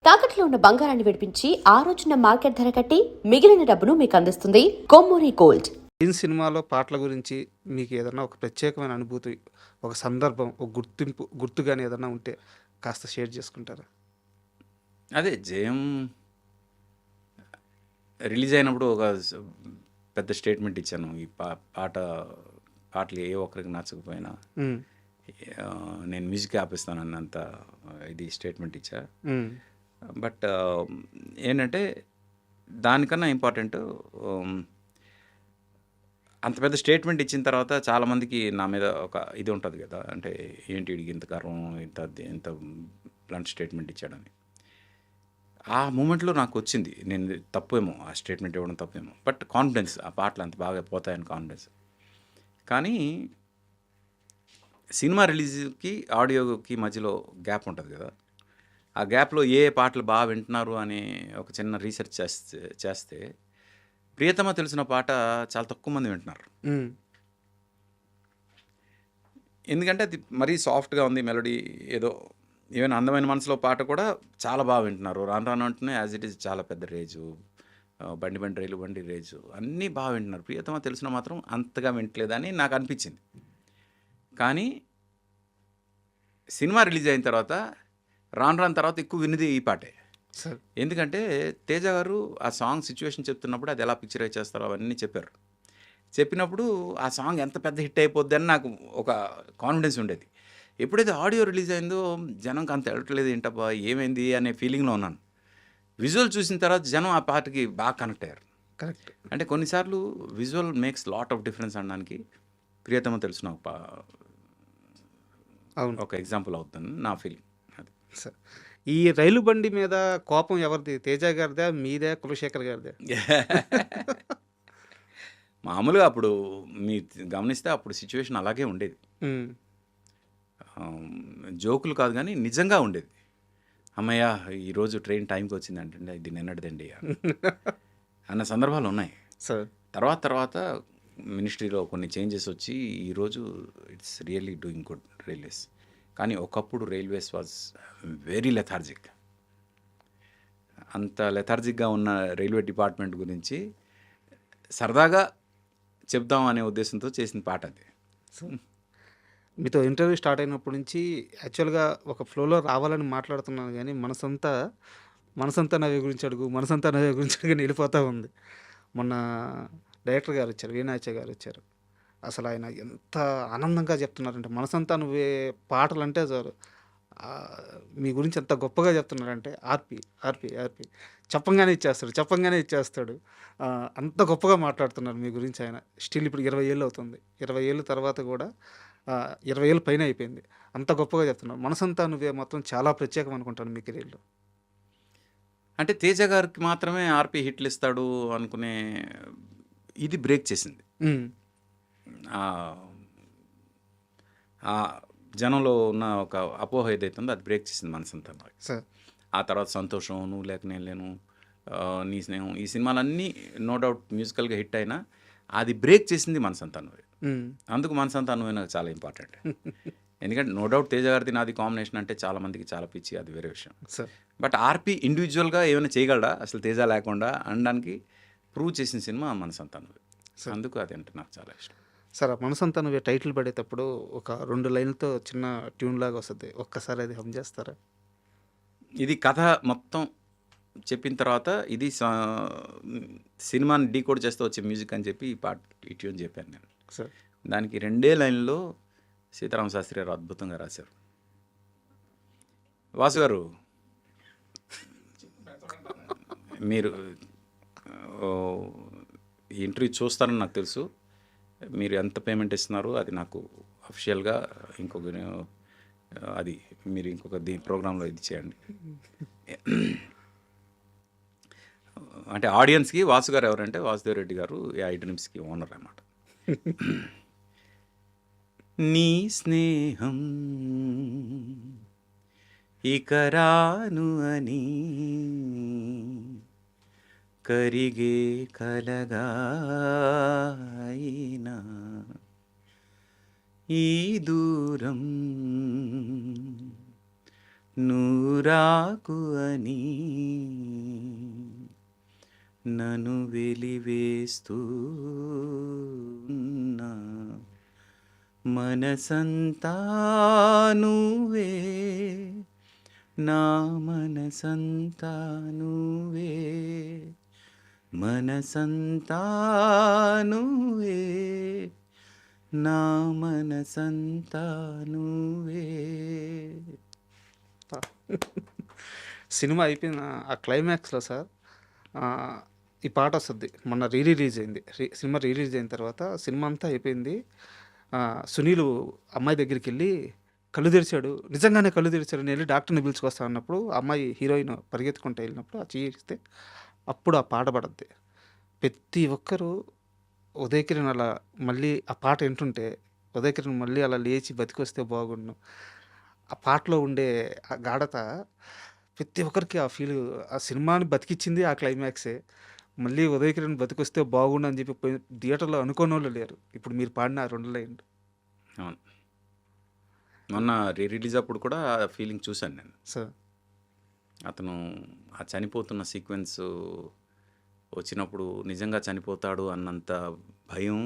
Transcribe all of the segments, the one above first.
తాకట్లో ఉన్న బంగారాన్ని విడిపించి ఆ రోజున మార్కెట్ ధర కట్టి మిగిలిన డబ్బును మీకు అందిస్తుంది కొమ్మూరి గోల్డ్. ఈ సినిమాలో పాటల గురించి మీకు ఏదన్నా ఒక ప్రత్యేకమైన అనుభూతి, ఒక సందర్భం, ఒక గుర్తు గాని ఏదన్నా ఉంటే కాస్త షేర్ చేసుకుంటారా? అదే 'జయం' రిలీజ్ అయినప్పుడు ఒక పెద్ద స్టేట్మెంట్ ఇచ్చాను. ఈ పాటలు ఏ ఒక్కరికి నచ్చకపోయినా హ్మ్. నేను మ్యూజిక్ ఆపేస్తాను అన్నంత ఇది స్టేట్మెంట్ ఇచ్చా. హ్మ్. బట్ ఏంటంటే దానికన్నా ఇంపార్టెంట్, అంత పెద్ద స్టేట్మెంట్ ఇచ్చిన తర్వాత చాలామందికి నా మీద ఒక ఇది ఉంటుంది కదా, అంటే ఏంటి వీడికి ఇంత గర్వం, ఇంత బ్లంట్ స్టేట్మెంట్ ఇచ్చాడని. ఆ మూమెంట్లో నాకు వచ్చింది, నేను తప్పేమో ఆ స్టేట్మెంట్ ఇవ్వడం తప్పేమో, బట్ కాన్ఫిడెన్స్, ఆ పాటలు అంత బాగా పోతాయని కాన్ఫిడెన్స్. కానీ సినిమా రిలీజ్కి ఆడియోకి మధ్యలో గ్యాప్ ఉంటుంది కదా, ఆ గ్యాప్లో ఏ పాటలు బాగా వింటున్నారు అని ఒక చిన్న రీసెర్చ్ చేస్తే ప్రియతమ తెలిసిన పాట చాలా తక్కువ మంది వింటున్నారు. హ్మ్. ఎందుకంటే అది మరీ సాఫ్ట్గా ఉంది మెలోడీ, ఏదో ఈవెన్ అందమైన మనసులో పాట కూడా చాలా బాగా వింటున్నారు. రాను రాను అంటూనే యాజ్ ఇట్ ఈజ్ చాలా పెద్ద రేజు, బండి రేజు అన్నీ బాగా వింటున్నారు. ప్రియతమ తెలిసిన మాత్రం అంతగా వింటలేదని నాకు అనిపించింది. కానీ సినిమా రిలీజ్ అయిన తర్వాత రాను తర్వాత ఎక్కువ విన్నది ఈ పాటే. సార్. ఎందుకంటే తేజ గారు ఆ సాంగ్ సిచ్యువేషన్ చెప్తున్నప్పుడు అది ఎలా పిక్చరైజ్ చేస్తారో అవన్నీ చెప్పారు. చెప్పినప్పుడు ఆ సాంగ్ ఎంత పెద్ద హిట్ అయిపోద్ది అని నాకు ఒక కాన్ఫిడెన్స్ ఉండేది. ఎప్పుడైతే ఆడియో రిలీజ్ అయిందో జనంకి అంత వెళ్ళట్లేదు, ఏంటబ్బా ఏమైంది అనే ఫీలింగ్లో ఉన్నాను. విజువల్ చూసిన తర్వాత జనం ఆ పాటకి బాగా కనెక్ట్ అయ్యారు. కరెక్ట్. అంటే కొన్నిసార్లు visual makes lot of difference అనడానికి ప్రియతమ తెలిసిన అవును. ఒక ఎగ్జాంపుల్ అవుతుంది నా ఫీలింగ్. అది సార్. ఈ రైలు బండి మీద కోపం ఎవరిది? తేజ గారిదా? మీదా? కులశేఖర్ గారిదా? మామూలుగా అప్పుడు మీరు గమనిస్తే అప్పుడు సిచ్యువేషన్ అలాగే ఉండేది. హ్మ్. జోకులు కాదు కానీ నిజంగా ఉండేది. అమ్మయ్య ఈరోజు ట్రైన్ టైంకి వచ్చింది అంటే ఇది నిన్నటిదండి అన్న సందర్భాలు ఉన్నాయి. సార్. తర్వాత మినిస్ట్రీలో కొన్ని చేంజెస్ వచ్చి ఈరోజు it's really doing good railways. కానీ ఒకప్పుడు రైల్వేస్ వాజ్ వెరీ లెథార్జిక్. అంత లెథార్జిక్గా ఉన్న రైల్వే డిపార్ట్మెంట్ గురించి సరదాగా చెప్దాం అనే ఉద్దేశంతో చేసిన పాట అది. మీతో ఇంటర్వ్యూ స్టార్ట్ అయినప్పటి నుంచి యాక్చువల్గా ఒక ఫ్లోలో రావాలని మాట్లాడుతున్నాను కానీ మనసంతా నవ్వే గురించి అడుగు అని వెళ్ళిపోతూ ఉంది. మొన్న డైరెక్టర్ గారు వచ్చారు, వీణాచార్య గారు వచ్చారు. అసలు ఆయన ఎంత ఆనందంగా చెప్తున్నారంటే, మనసంతా నువ్వే పాటలు అంటే చాలు మీ గురించి ఎంత గొప్పగా చెప్తున్నారంటే, ఆర్పి చెప్పంగానే ఇచ్చేస్తాడు. అంత గొప్పగా మాట్లాడుతున్నారు మీ గురించి ఆయన. స్టిల్ ఇప్పుడు 20 ఏళ్ళు అవుతుంది. 20 ఏళ్ళ తర్వాత కూడా 20 ఏళ్ళు పైన అయిపోయింది. అంత గొప్పగా చెప్తున్నారు. మనసంతా నువ్వే మొత్తం చాలా ప్రత్యేకం అనుకుంటాను మీ కెరీర్లో. అంటే తేజ గారికి మాత్రమే ఆర్పి హిట్లు ఇస్తాడు అనుకునే ఇది బ్రేక్ చేసింది. జనంలో ఉన్న ఒక అపోహ ఏదైతే ఉందో అది బ్రేక్ చేసింది మనసంతా. సార్. ఆ తర్వాత సంతోషం, నువ్వు లేక నేను లేను, నీ స్నేహం, ఈ సినిమాలన్నీ నో డౌట్ మ్యూజికల్గా హిట్ అయినా అది బ్రేక్ చేసింది మనసంతా నువ్వే. అందుకు మనసంతా నువ్వే నాకు చాలా ఇంపార్టెంట్. ఎందుకంటే నో డౌట్ తేజ గారిది నాది కాంబినేషన్ అంటే చాలామందికి చాలా పిచ్చి, అది వేరే విషయం. బట్ ఆర్పి ఇండివిజువల్గా ఏమైనా చేయగలడా అసలు తేజ లేకుండా అనడానికి ప్రూవ్ చేసిన సినిమా మనసంతా నువ్వే. అందుకు అది అంటే నాకు చాలా ఇష్టం. సార్, మనసంతా నువ్వే టైటిల్ పడేటప్పుడు ఒక 2 లైన్లతో చిన్న ట్యూన్ లాగా వస్తుంది. ఒక్కసారి అది హమ్ చేస్తారా? ఇది కథ మొత్తం చెప్పిన తర్వాత ఇది సినిమాని డీకోడ్ చేస్తూ వచ్చే మ్యూజిక్ అని చెప్పి ఈ ట్యూన్ చెప్పాను నేను. సార్. దానికి 2 లైన్లో సీతారామ శాస్త్రి గారు అద్భుతంగా రాశారు. వాసు గారు, మీరు ఈ ఇంటర్వ్యూ చూస్తారని నాకు తెలుసు. మీరు ఎంత పేమెంట్ ఇస్తున్నారు అది నాకు అఫిషియల్గా ఇంకొక దీని ప్రోగ్రాంలో ఇది చేయండి. అంటే ఆడియన్స్కి వాసు గారు ఎవరంటే వాసుదేవ్ రెడ్డి గారు ఐడ్రీమ్స్కి ఓనర్ అన్నమాట. నీ స్నేహం ఇక రాను అని కరిగే కలగా అయినా ఈ దూరం నూరాకు అని నన్ను వెలివేస్తూ ఉన్నా. మనసంతా నువ్వే, నా మనసంతా నువ్వే, మనసంతా నువ్వే, నా మనసంతా నువ్వే. సినిమా అయిపోయిన ఆ క్లైమాక్స్లో సార్ ఆ, ఈ పాట వస్తుంది. మొన్న రిలీజ్ అయింది. సినిమా రిలీజ్ అయిన తర్వాత సినిమా అంతా అయిపోయింది. సునీల్ అమ్మాయి దగ్గరికి వెళ్ళి కళ్ళు తెరిచాడు, నిజంగానే కళ్ళు తెరిచాడు, నేను వెళ్ళి డాక్టర్ని పిలుచుకొస్తా అన్నప్పుడు అమ్మాయి హీరోయిన్ పరిగెత్తుకుంటూ వెళ్ళినప్పుడు ఆ చేయిస్తే అప్పుడు ఆ పాట పడద్ది. ప్రతి ఒక్కరూ ఉదయ్ కిరణ్ అలా మళ్ళీ ఆ పాట వింటుంటే ఉదయ్ కిరణ్ మళ్ళీ అలా లేచి బతికొస్తే బాగుండు. ఆ పాటలో ఉండే ఆ గాఢత ప్రతి ఒక్కరికి ఆ ఫీల్, ఆ సినిమాని బతికిచ్చింది ఆ క్లైమాక్సే. మళ్ళీ ఉదయ్ కిరణ్ బతికొస్తే బాగుండు అని చెప్పి పోయి థియేటర్లో అనుకోని వాళ్ళు లేరు. ఇప్పుడు మీరు పాడిన ఆ 2 లైన్లు. అవును. మొన్న రిలీజ్ అప్పుడు కూడా ఫీలింగ్ చూశాను నేను. సార్ అతను ఆ చనిపోతున్న సీక్వెన్స్ వచ్చినప్పుడు నిజంగా చనిపోతాడు అన్నంత భయం,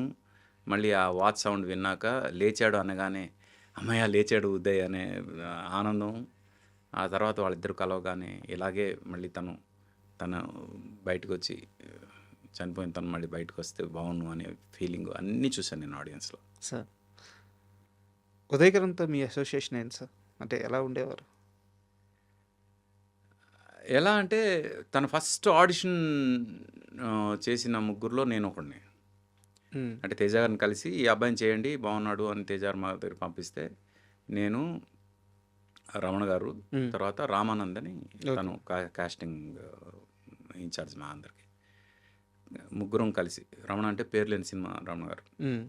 మళ్ళీ ఆ వాచ్ సౌండ్ విన్నాక లేచాడు అనగానే అమ్మయ్య లేచాడు ఉదయ్ అనే ఆనందం, ఆ తర్వాత వాళ్ళిద్దరు కలవగానే ఇలాగే మళ్ళీ తను బయటకు వచ్చి చనిపోయిన తను మళ్ళీ బయటకు వస్తే బాగుండు అనే ఫీలింగ్ అన్నీ చూశాను నేను ఆడియన్స్లో. సార్ ఉదయ్ కిరణ్తో మీ అసోసియేషన్ ఏంటి సార్? అంటే ఎలా ఉండేవారు? ఎలా అంటే తన ఫస్ట్ ఆడిషన్ చేసిన ముగ్గురులో నేను ఒకడిని. ఉమ్, అంటే తేజ గారిని కలిసి ఈ అబ్బాయిని చేయండి బాగున్నాడు అని తేజ గారు మా దగ్గర పంపిస్తే నేను, రమణ గారు, ఉమ్, తర్వాత రామానంద్ అని ఓకే. తను కాస్టింగ్ ఇన్ఛార్జ్ మా అందరికి, ముగ్గురం కలిసి, రమణ అంటే పేరు లేని సినిమా రమణ గారు, ఉమ్,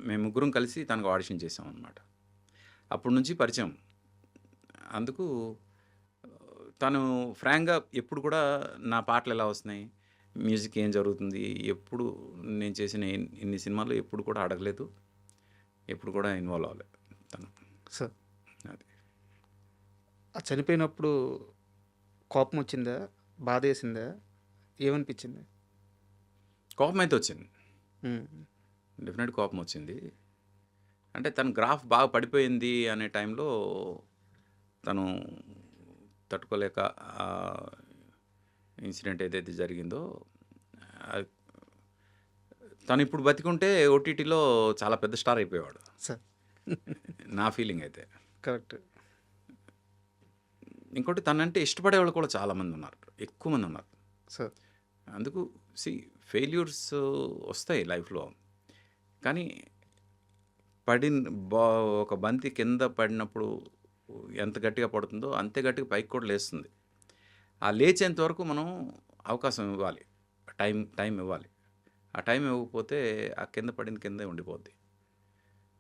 మేము ముగ్గురం కలిసి తనకు ఆడిషన్ చేసాం అనమాట. అప్పటి నుంచి పరిచయం. అందుకు తను ఫ్రాంక్గా ఎప్పుడు కూడా నా పాటలు ఎలా వస్తున్నాయి, మ్యూజిక్ ఏం జరుగుతుంది, ఎప్పుడు నేను చేసిన ఇన్ని సినిమాలు ఎప్పుడు కూడా అడగలేదు, ఎప్పుడు కూడా ఇన్వాల్వ్ అవ్వలేదు తను. సార్ అది ఆ చనిపోయినప్పుడు కోపం వచ్చిందా, బాధ వేసిందా, ఏమనిపించింది? కోపం అయితే వచ్చింది, ఉమ్, డెఫినెట్ కోపం వచ్చింది. అంటే తన గ్రాఫ్ బాగా పడిపోయింది అనే టైంలో తను తట్టుకోలేక ఆ ఇన్సిడెంట్ ఏదైతే జరిగిందో, ఆ, తను ఇప్పుడు బతికుంటే ఓటీటీలో చాలా పెద్ద స్టార్ అయిపోయేవాడు, సార్ నా ఫీలింగ్ అయితే. కరెక్ట్. ఇంకోటి తనంటే ఇష్టపడే వాళ్ళు కూడా చాలామంది ఉన్నారు, ఎక్కువ మంది ఉన్నారు. సార్ అందుకు ఫెయిల్యూర్స్ వస్తాయి లైఫ్లో, కానీ ఒక బంతి కింద పడినప్పుడు ఎంత గట్టిగా పడుతుందో అంతే గట్టిగా పైకి కూడా లేస్తుంది. ఆ లేచేంత వరకు మనం అవకాశం ఇవ్వాలి, టైం ఇవ్వాలి. ఆ టైం ఇవ్వకపోతే ఆ కింద పడింది కిందే ఉండిపోద్ది.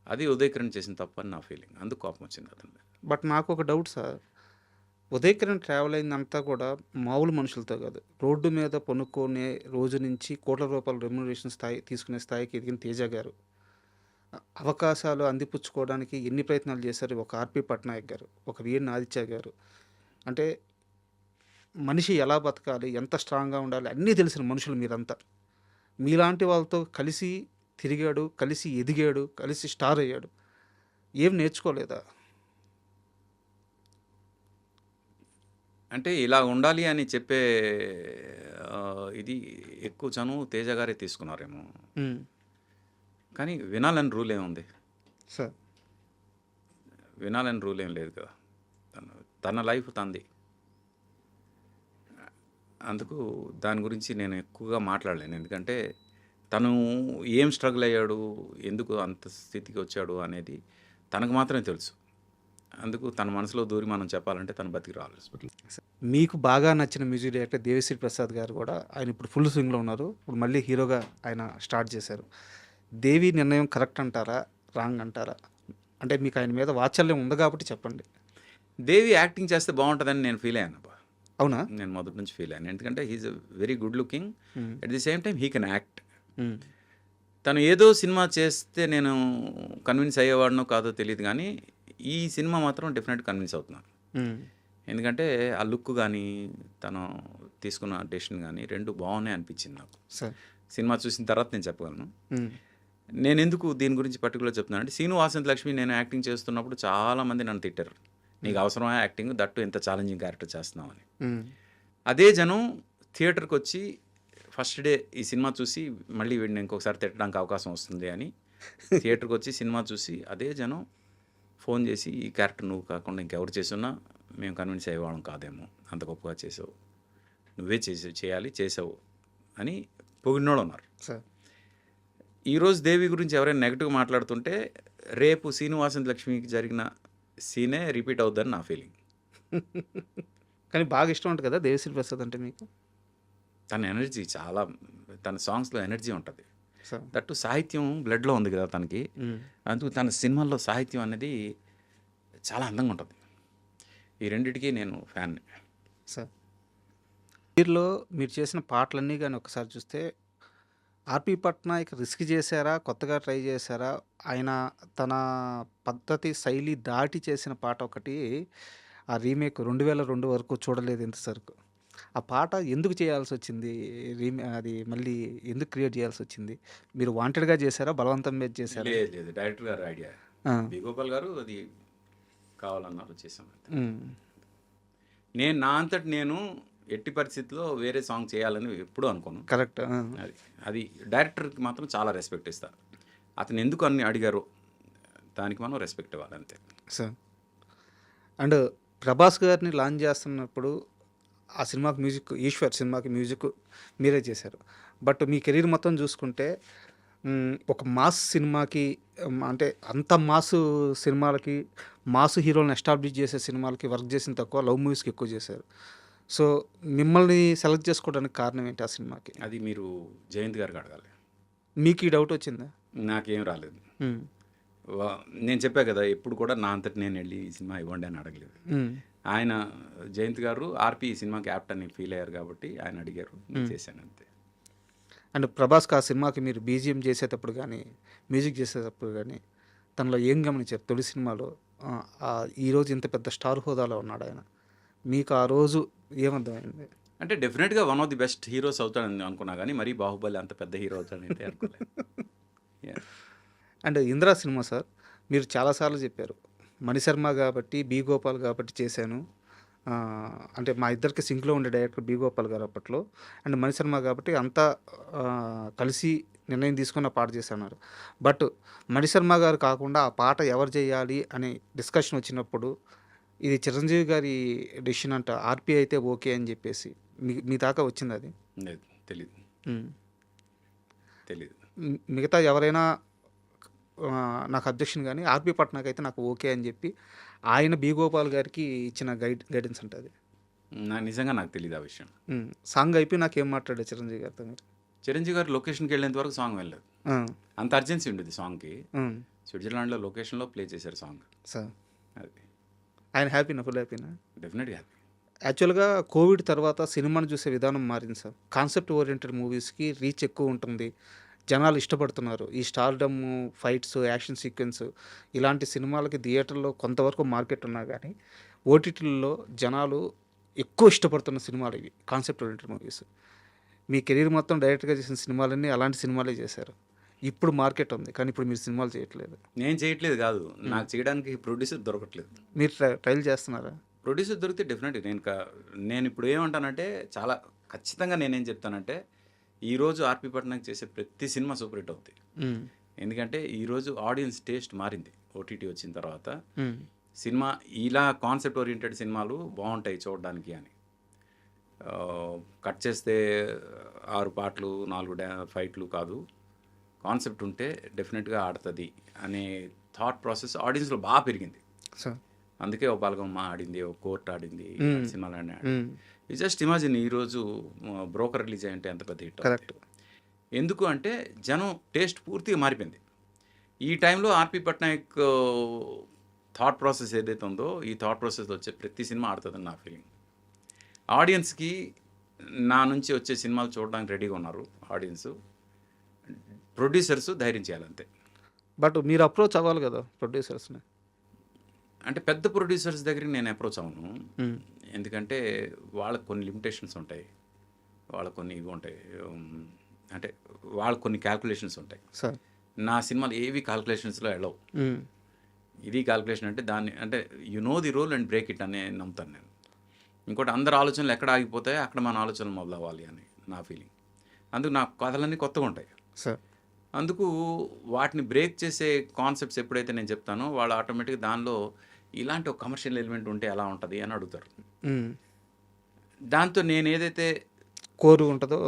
అది ఉదయ్ కిరణ్ చేసిన తప్పు అని నా ఫీలింగ్. అందుకు కోపం వచ్చింది అతని మీద. బట్ నాకు ఒక doubt sir. Uday Kiran travel అయిందంతా కూడా మామూలు మనుషులతో కాదు, రోడ్డు మీద పనుక్కునే రోజు నుంచి కోట్ల రూపాయల రెమ్యునరేషన్ స్థాయి తీసుకునే స్థాయికి ఎదిగిన తేజ గారు అవకాశాలు అందిపుచ్చుకోవడానికి ఎన్ని ప్రయత్నాలు చేశారు. ఒక ఆర్పి పట్నాయక్ గారు, ఒక వీఎన్ ఆదిత్య గారు, అంటే మనిషి ఎలా బతకాలి, ఎంత స్ట్రాంగ్గా ఉండాలి అన్నీ తెలిసిన మనుషులు మీరంతా. మీలాంటి వాళ్ళతో కలిసి తిరిగాడు, కలిసి ఎదిగాడు, కలిసి స్టార్ అయ్యాడు. ఏం నేర్చుకోలేదా? అంటే ఇలా ఉండాలి అని చెప్పే ఇది ఎక్కువ చనువు తేజ గారే తీసుకున్నారేమో, ఉమ్, కానీ వినాలని రూల్ ఏముంది? సార్ వినాలని రూల్ ఏం లేదు కదా. తన లైఫ్ తంది. అందుకు దాని గురించి నేను ఎక్కువగా మాట్లాడలేను, ఎందుకంటే తను ఏం స్ట్రగుల్ అయ్యాడు, ఎందుకు అంత స్థితికి వచ్చాడు అనేది తనకు మాత్రమే తెలుసు. అందుకు తన మనసులో దూరి మనం చెప్పాలంటే తను బతికి రావాలి. మీకు బాగా నచ్చిన మ్యూజిక్ డైరెక్టర్ దేవిశ్రీ ప్రసాద్ గారు కూడా, ఆయన ఇప్పుడు ఫుల్ స్వింగ్లో ఉన్నారు. ఇప్పుడు మళ్ళీ హీరోగా ఆయన స్టార్ట్ చేశారు. దేవి నిర్ణయం కరెక్ట్ అంటారా, రాంగ్ అంటారా? అంటే మీకు ఆయన మీద వాత్సల్యం ఉంది కాబట్టి చెప్పండి. దేవి యాక్టింగ్ చేస్తే బాగుంటుందని నేను ఫీల్ అయ్యాను. అవునా? నేను మొదటి నుంచి ఫీల్ అయ్యాను, ఎందుకంటే he's a very good looking, um, at the same time he can act. Um, తను ఏదో సినిమా చేస్తే నేను కన్విన్స్ అయ్యేవాడినో కాదో తెలియదు, కానీ ఈ సినిమా మాత్రం డెఫినెట్ కన్విన్స్ అవుతున్నాను. ఉమ్, ఎందుకంటే ఆ లుక్ కానీ తను తీసుకున్న డెసిషన్ కానీ రెండు బాగున్నాయి అనిపించింది నాకు. సార్. సినిమా చూసిన తర్వాత నేను చెప్పగలను. హ్మ్. నేను ఎందుకు దీని గురించి పర్టికులర్ చెప్తున్నాను అంటే, శ్రీను వాసంత లక్ష్మి నేను యాక్టింగ్ చేస్తున్నప్పుడు చాలామంది నన్ను తిట్టారు, నీకు అవసరమా యాక్టింగ్, దట్టు ఇంత ఛాలెంజింగ్ క్యారెక్టర్ చేస్తున్నావు అని. హ్మ్. అదే జనం థియేటర్కి వచ్చి ఫస్ట్ డే ఈ సినిమా చూసి మళ్ళీ వీడిని ఇంకొకసారి తిట్టడానికి అవకాశం వస్తుంది అని థియేటర్కి వచ్చి సినిమా చూసి అదే జనం ఫోన్ చేసి, ఈ క్యారెక్టర్ నువ్వు కాకుండా ఇంకెవరు చేసున్నా మేము కన్విన్స్ అయ్యేవాళ్ళం కాదేమో, అంత గొప్పగా చేసావు, నువ్వే చేసావు అని పొగిడినోళ్ళు ఉన్నారు. సార్. ఈరోజు దేవి గురించి ఎవరైనా నెగిటివ్ మాట్లాడుతుంటే రేపు శ్రీనివాసన్ లక్ష్మికి జరిగిన సీనే రిపీట్ అవుద్దని నా ఫీలింగ్. కానీ బాగా ఇష్టం ఉంటుంది కదా దేవిశ్రీ ప్రసాద్ అంటే మీకు? తన ఎనర్జీ చాలా, తన సాంగ్స్లో ఎనర్జీ ఉంటుంది. సార్. దట్టు సాహిత్యం బ్లడ్లో ఉంది కదా తనకి. హ్మ్. అందుకు తన సినిమాల్లో సాహిత్యం అనేది చాలా అందంగా ఉంటుంది. ఈ రెండిటికి నేను ఫ్యాన్. సార్. వీరిలో మీరు చేసిన పాటలన్నీ కానీ ఒకసారి చూస్తే ఆర్పి పట్నాయక్ రిస్క్ చేశారా, కొత్తగా ట్రై చేశారా? ఆయన తన పద్ధతి శైలి దాటి చేసిన పాట ఒకటి, ఆ రీమేక్ 2002 వరకు చూడలేదు ఇంతవరకు. ఆ పాట ఎందుకు చేయాల్సి వచ్చింది? అది మళ్ళీ ఎందుకు క్రియేట్ చేయాల్సి వచ్చింది? మీరు వాంటెడ్గా చేశారా, బలవంతం మీద చేశారా? లేదు లేదు, డైరెక్టర్ గారు ఐడియా, ఆ. బి గోపాల్ గారు అది కావాలన్నారు, చేసాం. ఉమ్. నేను నా అంతటి నేను ఎట్టి పరిస్థితిలో వేరే సాంగ్ చేయాలని ఎప్పుడూ అనుకోను. కరెక్ట్. అది అది డైరెక్టర్కి మాత్రం చాలా రెస్పెక్ట్ ఇస్తా. అతను ఎందుకు అన్ని అడిగారో దానికి మనం రెస్పెక్ట్ ఇవ్వాలి అంతే. సార్. అండ్ ప్రభాస్ గారిని లాంచ్ చేస్తున్నప్పుడు ఆ సినిమాకి మ్యూజిక్, ఈశ్వర్ సినిమాకి మ్యూజిక్ మీరే చేశారు. బట్ మీ కెరీర్ మొత్తం చూసుకుంటే ఒక మాస్ సినిమాకి, అంటే అంత మాస్ సినిమాలకి, మాస్ హీరోలను ఎస్టాబ్లిష్ చేసే సినిమాలకి వర్క్ చేసిన తక్కువ, లవ్ మూవీస్కి ఎక్కువ చేశారు. సో మిమ్మల్ని సెలెక్ట్ చేసుకోవడానికి కారణం ఏంటి ఆ సినిమాకి? అది మీరు జయంత్ గారికి అడగాలి. మీకు ఈ డౌట్ వచ్చిందా? నాకేం రాలేదు. ఉమ్. నేను చెప్పా కదా, ఎప్పుడు కూడా నా అంతటి నేను వెళ్ళి ఈ సినిమా ఇవ్వండి అని అడగలేదు. ఉమ్. ఆయన జయంత్ గారు ఆర్పి ఈ సినిమాకి యాప్ట్ అని ఫీల్ అయ్యారు కాబట్టి ఆయన అడిగారు, నేను చేశాను అంతే. అండ్ ప్రభాస్కి ఆ సినిమాకి మీరు బీజిఎం చేసేటప్పుడు కానీ, మ్యూజిక్ చేసేటప్పుడు కానీ తనలో ఏం గమనించారు? తొలి సినిమాలో ఈరోజు ఇంత పెద్ద స్టార్ హోదాలో ఉన్నాడు ఆయన, మీకు ఆ రోజు ఏమర్థమైంది? అంటే డెఫినెట్గా one of the best heroes అవుతాడని అనుకున్నా, కానీ మరీ బాహుబలి అంత పెద్ద హీరో అవుతాడని అయితే అనుకోలేదు. Yeah. And Indira cinema sir, మీరు చాలాసార్లు చెప్పారు, మణిశర్మ కాబట్టి, బి గోపాల్ కాబట్టి చేశాను. అంటే మా ఇద్దరికి సింక్లో ఉండే డైరెక్టర్ బి గోపాల్ గారు అప్పట్లో, అండ్ మణిశర్మ కాబట్టి అంతా కలిసి నిర్ణయం తీసుకున్న పాట చేస్తున్నారు. బట్ మణిశర్మ గారు కాకుండా ఆ పాట ఎవరు చేయాలి అనే డిస్కషన్ వచ్చినప్పుడు ఇది చిరంజీవి గారి డెసిషన్ అంట, ఆర్పి అయితే ఓకే అని చెప్పేసి మీ దాకా వచ్చింది అది? లేదు, తెలీదు. తెలీదు. మిగతా ఎవరైనా నాకు అబ్జెక్షన్, కానీ ఆర్పి పట్నాయక్ అయితే నాకు ఓకే అని చెప్పి ఆయన బి గోపాల్ గారికి ఇచ్చిన గైడెన్స్ ఉంటుంది. నిజంగా నాకు తెలియదు ఆ విషయం. సాంగ్ అయిపోయి నాకేం మాట్లాడారు చిరంజీవి గారితో మీరు? చిరంజీవి గారు లొకేషన్కి వెళ్ళేంత వరకు సాంగ్ వెళ్ళలేదు. అంత అర్జెన్సీ ఉండేది సాంగ్కి. స్విట్జర్లాండ్లో లొకేషన్లో ప్లే చేశారు సాంగ్. సార్. అది ఆయన హ్యాపీనా? ఫుల్ హ్యాపీనా? డెఫినెట్గా హ్యాపీ. యాక్చువల్గా కోవిడ్ తర్వాత సినిమాను చూసే విధానం మారింది సార్. కాన్సెప్ట్ ఓరియంటెడ్ మూవీస్కి రీచ్ ఎక్కువ ఉంటుంది, జనాలు ఇష్టపడుతున్నారు. ఈ స్టార్డమ్, ఫైట్స్, యాక్షన్ సీక్వెన్స్ ఇలాంటి సినిమాలకి థియేటర్లో కొంతవరకు మార్కెట్ ఉన్నా కానీ ఓటీటీల్లో జనాలు ఎక్కువ ఇష్టపడుతున్న సినిమాలు ఇవి, కాన్సెప్ట్ ఓరియంటెడ్ మూవీస్. మీ కెరీర్ మొత్తం డైరెక్ట్గా చేసిన సినిమాలన్నీ అలాంటి సినిమాలే చేశారు. ఇప్పుడు మార్కెట్ ఉంది, కానీ ఇప్పుడు మీరు సినిమాలు చేయట్లేదు. నేను చేయట్లేదు కాదు, నాకు చేయడానికి ప్రొడ్యూసర్ దొరకట్లేదు. మీరు ట్రైల్ చేస్తున్నారా? ప్రొడ్యూసర్ దొరికితే డెఫినెట్గా నేను ఇప్పుడు ఏమంటానంటే, చాలా ఖచ్చితంగా నేనేం చెప్తానంటే, ఈరోజు ఆర్పి పట్నాయక్ చేసే ప్రతి సినిమా సూపర్ హిట్ అవుతాయి. ఎందుకంటే ఈరోజు ఆడియన్స్ టేస్ట్ మారింది ఓటీటీ వచ్చిన తర్వాత. సినిమా ఇలా కాన్సెప్ట్ ఓరియంటెడ్ సినిమాలు బాగుంటాయి చూడడానికి అని. కట్ చేస్తే 6 పాటలు 4 ఫైట్లు కాదు, కాన్సెప్ట్ ఉంటే డెఫినెట్గా ఆడుతుంది అనే థాట్ ప్రాసెస్ ఆడియన్స్లో బాగా పెరిగింది. అందుకే ఓ బాలగమ్మ ఆడింది, ఓ కోర్ట్ ఆడింది, సినిమాలన్నీ ఆడింది. జస్ట్ ఇమాజిన్ ఈరోజు బ్రోకర్ రిలీజ్ అయ్యంటే ఎంత పెద్ద హిట్. కరెక్ట్. ఎందుకు అంటే జనం టేస్ట్ పూర్తిగా మారిపోయింది. ఈ టైంలో ఆర్పి పట్నాయక్ థాట్ ప్రాసెస్ ఏదైతే ఉందో, ఈ థాట్ ప్రాసెస్లో వచ్చే ప్రతి సినిమా ఆడుతుందని నా ఫీలింగ్. ఆడియన్స్కి నా నుంచి వచ్చే సినిమాలు చూడడానికి రెడీగా ఉన్నారు ఆడియన్స్. ప్రొడ్యూసర్స్ ధైర్యం చేయాలంతే. బట్ మీరు అప్రోచ్ అవ్వాలి కదా ప్రొడ్యూసర్స్ని. అంటే పెద్ద ప్రొడ్యూసర్స్ దగ్గరికి నేను అప్రోచ్ అవ్వను, ఎందుకంటే వాళ్ళకి కొన్ని లిమిటేషన్స్ ఉంటాయి, వాళ్ళకి కొన్ని ఇవి ఉంటాయి. అంటే వాళ్ళకి కొన్ని క్యాల్కులేషన్స్ ఉంటాయి. సార్. నా సినిమాలు ఏవి క్యాల్కులేషన్స్లో వెళ్ళవు. హ్మ్. ఇది క్యాల్కులేషన్ అంటే దాన్ని అంటే you know the role and break it అని నమ్ముతాను నేను. ఇంకోటి అందరి ఆలోచనలు ఎక్కడ ఆగిపోతాయో అక్కడ మన ఆలోచనలు మొదలవ్వాలి అని నా ఫీలింగ్. అందుకు నా కథలన్నీ కొత్తగా ఉంటాయి. సార్. అందుకు వాటిని బ్రేక్ చేసే కాన్సెప్ట్స్ ఎప్పుడైతే నేను చెప్తానో వాళ్ళు ఆటోమేటిక్గా దానిలో ఇలాంటి ఒక కమర్షియల్ ఎలిమెంట్ ఉంటే ఎలా ఉంటుంది అని అడుగుతారు. హ్మ్. దాంతో నేను ఏదైతే కోరు ఉంటుందో.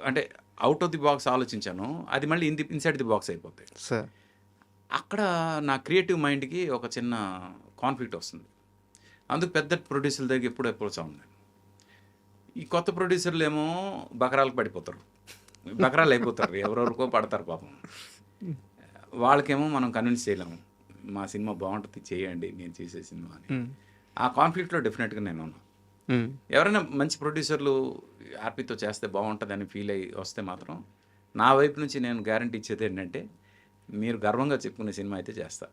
అంటే అవుట్ ఆఫ్ ది బాక్స్ ఆలోచించానో అది మళ్ళీ ఇన్సైడ్ ది బాక్స్ అయిపోతాయి. సార్. అక్కడ నా క్రియేటివ్ మైండ్కి ఒక చిన్న కాన్ఫ్లిక్ట్ వస్తుంది. అందుకు పెద్ద ప్రొడ్యూసర్ల దగ్గర ఎప్పుడు అప్రోచ్ అవ్వను. ఈ కొత్త ప్రొడ్యూసర్లు ఏమో బకరాలకు పడిపోతారు, బకరాలు అయిపోతారు, ఎవరెవరికో పడతారు పాపం. వాళ్ళకేమో మనం కన్విన్స్ చేయలేము, మా సినిమా బాగుంటుంది చేయండి నేను చేసే సినిమా అని. ఆ కాన్ఫ్లిక్ట్లో డెఫినెట్గా నేను ఉన్నాను. ఎవరైనా మంచి ప్రొడ్యూసర్లు ఆర్పీతో చేస్తే బాగుంటుందని ఫీల్ అయ్యి వస్తే మాత్రం నా వైపు నుంచి నేను గ్యారంటీ ఇచ్చేది ఏంటంటే మీరు గర్వంగా చెప్పుకునే సినిమా అయితే చేస్తా.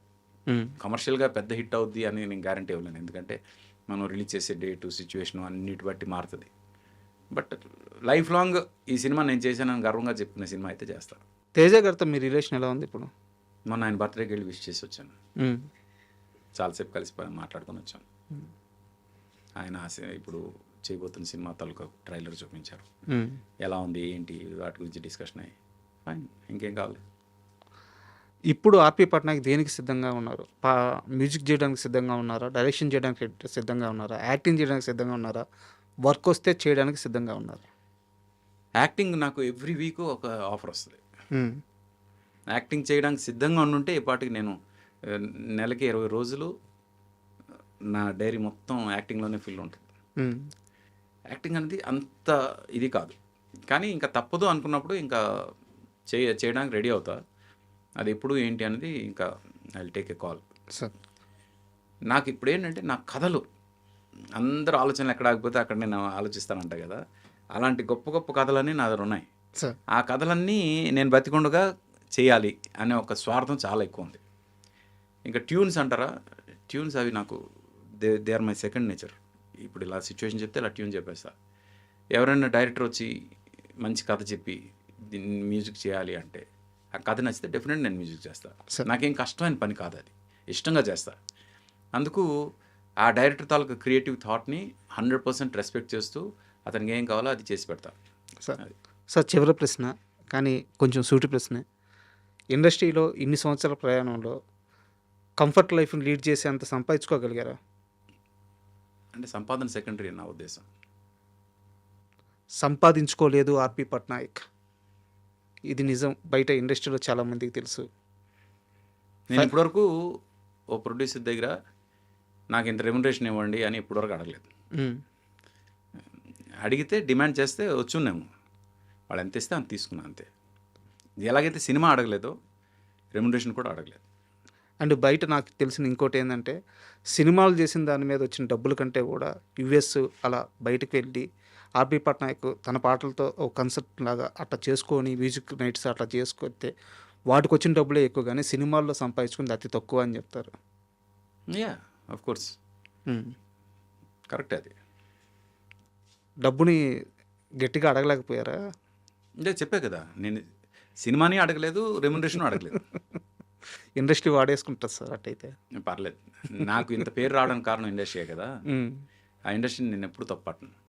కమర్షియల్గా పెద్ద హిట్ అవుద్ది అని నేను గ్యారంటీ ఇవ్వలేను, ఎందుకంటే మనం రిలీజ్ చేసే డేటు సిచ్యువేషన్ అన్నిటి బట్టి మారుతుంది. బట్ లైఫ్ లాంగ్ ఈ సినిమా నేను చేశానని గర్వంగా చెప్పుకునే సినిమా అయితే చేస్తా. తేజ గారితో మీ రిలేషన్ ఎలా ఉంది ఇప్పుడు? మొన్న ఆయన బర్త్డేకి వెళ్ళి విష్ చేసి వచ్చాను. చాలాసేపు కలిసి మాట్లాడుకొని వచ్చాను. ఆయన ఇప్పుడు చేయబోతున్న సినిమా తాలూకా ట్రైలర్ చూపించారు. ఎలా ఉంది ఏంటి వాటి గురించి డిస్కషన్ అయ్యి ఫైన్, ఇంకేం కావాలి. ఇప్పుడు ఆర్పి పట్నాయక్ దేనికి సిద్ధంగా ఉన్నారు? మ్యూజిక్ చేయడానికి సిద్ధంగా ఉన్నారా? డైరెక్షన్ చేయడానికి సిద్ధంగా ఉన్నారా? యాక్టింగ్ చేయడానికి సిద్ధంగా ఉన్నారా? వర్క్ వస్తే చేయడానికి సిద్ధంగా ఉన్నారా? యాక్టింగ్ నాకు ఎవ్రీ వీక్ ఒక ఆఫర్ వస్తుంది. యాక్టింగ్ చేయడానికి సిద్ధంగా ఉండుంటే ఇప్పటికి నేను నెలకి 20 రోజులు నా డైరీ మొత్తం యాక్టింగ్లోనే ఫిల్ ఉంటుంది. యాక్టింగ్ అనేది అంత ఇది కాదు, కానీ ఇంకా తప్పదు అనుకున్నప్పుడు ఇంకా చేయడానికి రెడీ అవుతా. అది ఎప్పుడు ఏంటి అనేది ఇంకా I will take a call. Sir. నాకు ఇప్పుడు ఏంటంటే నా కథలు అందరూ ఆలోచనలు ఎక్కడ ఆగిపోతే అక్కడ నేను ఆలోచిస్తానంట కదా, అలాంటి గొప్ప గొప్ప కథలన్నీ నా దగ్గర ఉన్నాయి. సార్. ఆ కథలన్నీ నేను బతికొండగా చేయాలి అనే ఒక స్వార్థం చాలా ఎక్కువ ఉంది. ఇంకా ట్యూన్స్ అంటారా, ట్యూన్స్ అవి నాకు they are my second nature. ఇప్పుడు ఇలా సిచ్యువేషన్ చెప్తే ఇలా ట్యూన్ చెప్పేస్తా. ఎవరైనా డైరెక్టర్ వచ్చి మంచి కథ చెప్పి దీన్ని మ్యూజిక్ చేయాలి అంటే ఆ కథ నచ్చితే డెఫినెట్ నేను మ్యూజిక్ చేస్తాను. నాకేం కష్టమైన పని కాదు, అది ఇష్టంగా చేస్తా. అందుకు ఆ డైరెక్టర్ తాలూకు క్రియేటివ్ థాట్ని 100% రెస్పెక్ట్ చేస్తూ అతనికి ఏం కావాలో అది చేసి పెడతా. సార్ చివరి ప్రశ్న, కానీ కొంచెం సూటి ప్రశ్నే. ఇండస్ట్రీలో ఇన్ని సంవత్సరాల ప్రయాణంలో కంఫర్ట్ లైఫ్ని లీడ్ చేసేంత సంపాదించుకోగలిగారా? అంటే సంపాదన సెకండరీ నా ఉద్దేశం. సంపాదించుకోలేదు ఆర్పి పట్నాయక్, ఇది నిజం. బయట ఇండస్ట్రీలో చాలామందికి తెలుసు. నేను ఇప్పటివరకు ఓ ప్రొడ్యూసర్ దగ్గర నాకు ఇంత రెమ్యునరేషన్ ఇవ్వండి అని ఇప్పటివరకు అడగలేదు. అడిగితే డిమాండ్ చేస్తే వచ్చున్నాము, వాళ్ళు ఎంత ఇస్తే అంత తీసుకున్నా అంతే. ఎలాగైతే సినిమా అడగలేదో రెమ్యునరేషన్ కూడా అడగలేదు. అండ్ బయట నాకు తెలిసిన ఇంకోటి ఏంటంటే, సినిమాలు చేసిన దాని మీద వచ్చిన డబ్బుల కంటే కూడా యుఎస్ అలా బయటకు వెళ్ళి ఆర్పి పట్నాయక్ తన పాటలతో ఒక కన్సర్ట్ లాగా అట్లా చేసుకొని మ్యూజిక్ నైట్స్ అట్లా చేసుకొస్తే వాటికి వచ్చిన డబ్బులే ఎక్కువ, కానీ సినిమాల్లో సంపాదించుకుంది అతి తక్కువ అని చెప్తారు. Yeah of course correct. అది డబ్బుని గట్టిగా అడగలేకపోయారా? అంటే చెప్పే కదా, నేను సినిమాని అడగలేదు, రెమ్యునరేషన్ అడగలేదు. ఇండస్ట్రీ వాడేసుకుంటుంది సార్ అట్టయితే. పర్లేదు, నాకు ఇంత పేరు రావడానికి కారణం ఇండస్ట్రీయే కదా. ఆ ఇండస్ట్రీని నేను ఎప్పుడు తప్పట్ను.